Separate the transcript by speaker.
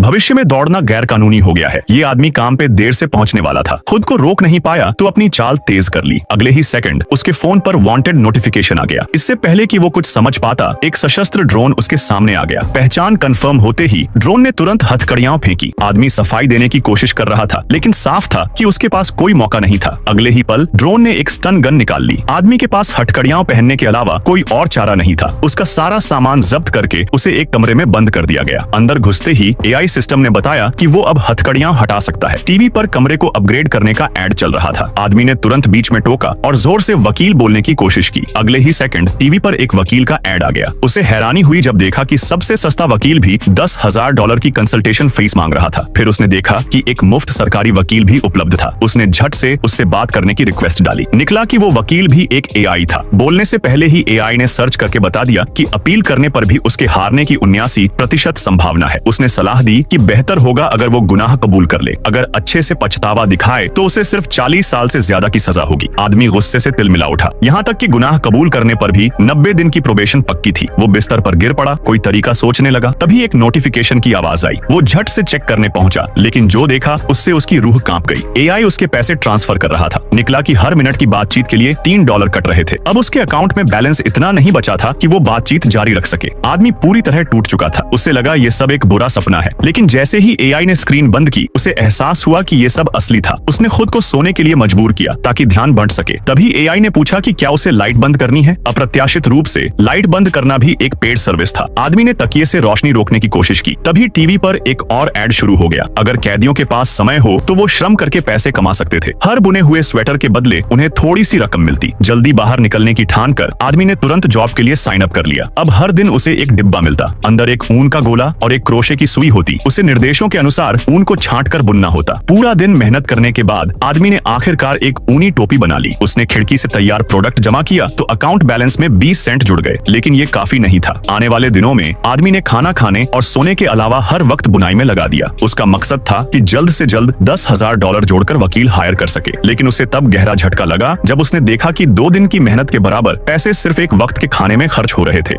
Speaker 1: भविष्य में दौड़ना गैर कानूनी हो गया है। ये आदमी काम पे देर से पहुंचने वाला था, खुद को रोक नहीं पाया तो अपनी चाल तेज कर ली। अगले ही सेकंड उसके फोन पर वांटेड नोटिफिकेशन आ गया। इससे पहले कि वो कुछ समझ पाता, एक सशस्त्र ड्रोन उसके सामने आ गया। पहचान कंफर्म होते ही ड्रोन ने तुरंत हथकड़ियां फेंकी। आदमी सफाई देने की कोशिश कर रहा था, लेकिन साफ था कि उसके पास कोई मौका नहीं था। अगले ही पल ड्रोन ने एक स्टन गन निकाल ली। आदमी के पास हथकड़ियां पहनने के अलावा कोई और चारा नहीं था। उसका सारा सामान जब्त करके उसे एक कमरे में बंद कर दिया गया। अंदर घुसते ही एआई सिस्टम ने बताया कि वो अब हथकड़ियां हटा सकता है। टीवी पर कमरे को अपग्रेड करने का ऐड चल रहा था। आदमी ने तुरंत बीच में टोका और जोर से वकील बोलने की कोशिश की। अगले ही सेकंड टीवी पर एक वकील का ऐड आ गया। उसे हैरानी हुई जब देखा कि सबसे सस्ता वकील भी $10,000 की कंसल्टेशन फीस मांग रहा था। फिर उसने देखा कि एक मुफ्त सरकारी वकील भी उपलब्ध था। उसने झट से उससे बात करने की रिक्वेस्ट डाली। निकला कि वो वकील भी एक एआई था। बोलने से पहले ही एआई ने सर्च करके बता दिया कि अपील करने पर भी उसके हारने की 79% संभावना है। उसने सलाह दी कि बेहतर होगा अगर वो गुनाह कबूल कर ले। अगर अच्छे से पछतावा दिखाए तो उसे सिर्फ 40 साल से ज्यादा की सजा होगी। आदमी गुस्से से तिलमिला उठा। यहाँ तक कि गुनाह कबूल करने पर भी 90 दिन की प्रोबेशन पक्की थी। वो बिस्तर पर गिर पड़ा, कोई तरीका सोचने लगा। तभी एक नोटिफिकेशन की आवाज आई। वो झट से चेक करने पहुंचा, लेकिन जो देखा उससे उसकी रूह कांप गई। एआई उसके पैसे ट्रांसफर कर रहा था। निकला कि हर मिनट की बातचीत के लिए $3 कट रहे थे। अब उसके अकाउंट में बैलेंस इतना नहीं बचा था कि वो बातचीत जारी रख सके। आदमी पूरी तरह टूट चुका था। उसे लगा ये सब एक बुरा सपना है, लेकिन जैसे ही एआई ने स्क्रीन बंद की, उसे एहसास हुआ कि ये सब असली था। उसने खुद को सोने के लिए मजबूर किया ताकि ध्यान बंट सके। तभी एआई ने पूछा कि क्या उसे लाइट बंद करनी है। अप्रत्याशित रूप से लाइट बंद करना भी एक पेड सर्विस था। आदमी ने तकिए से रोशनी रोकने की कोशिश की। तभी टीवी पर एक और ऐड शुरू हो गया। अगर कैदियों के पास समय हो तो वो श्रम करके पैसे कमा सकते थे। हर बुने हुए स्वेटर के बदले उन्हें थोड़ी सी रकम मिलती। जल्दी बाहर निकलने की ठान कर आदमी ने तुरंत जॉब के लिए साइन अप कर लिया। अब हर दिन उसे एक डिब्बा मिलता। अंदर एक ऊन का गोला और एक क्रोशे की सुई होती। उसे निर्देशों के अनुसार ऊन को छांट कर बुनना होता। पूरा दिन मेहनत करने के बाद आदमी ने आखिरकार एक ऊनी टोपी बना ली। उसने खिड़की से तैयार प्रोडक्ट जमा किया तो अकाउंट बैलेंस में 20 सेंट जुड़ गए, लेकिन ये काफी नहीं था। आने वाले दिनों में आदमी ने खाना खाने और सोने के अलावा हर वक्त बुनाई में लगा दिया। उसका मकसद था कि जल्द से जल्द $10,000 जोड़कर वकील हायर कर सके। लेकिन उसे तब गहरा झटका लगा जब उसने देखा कि 2 दिन की मेहनत के बराबर पैसे सिर्फ एक वक्त के खाने में खर्च हो रहे थे।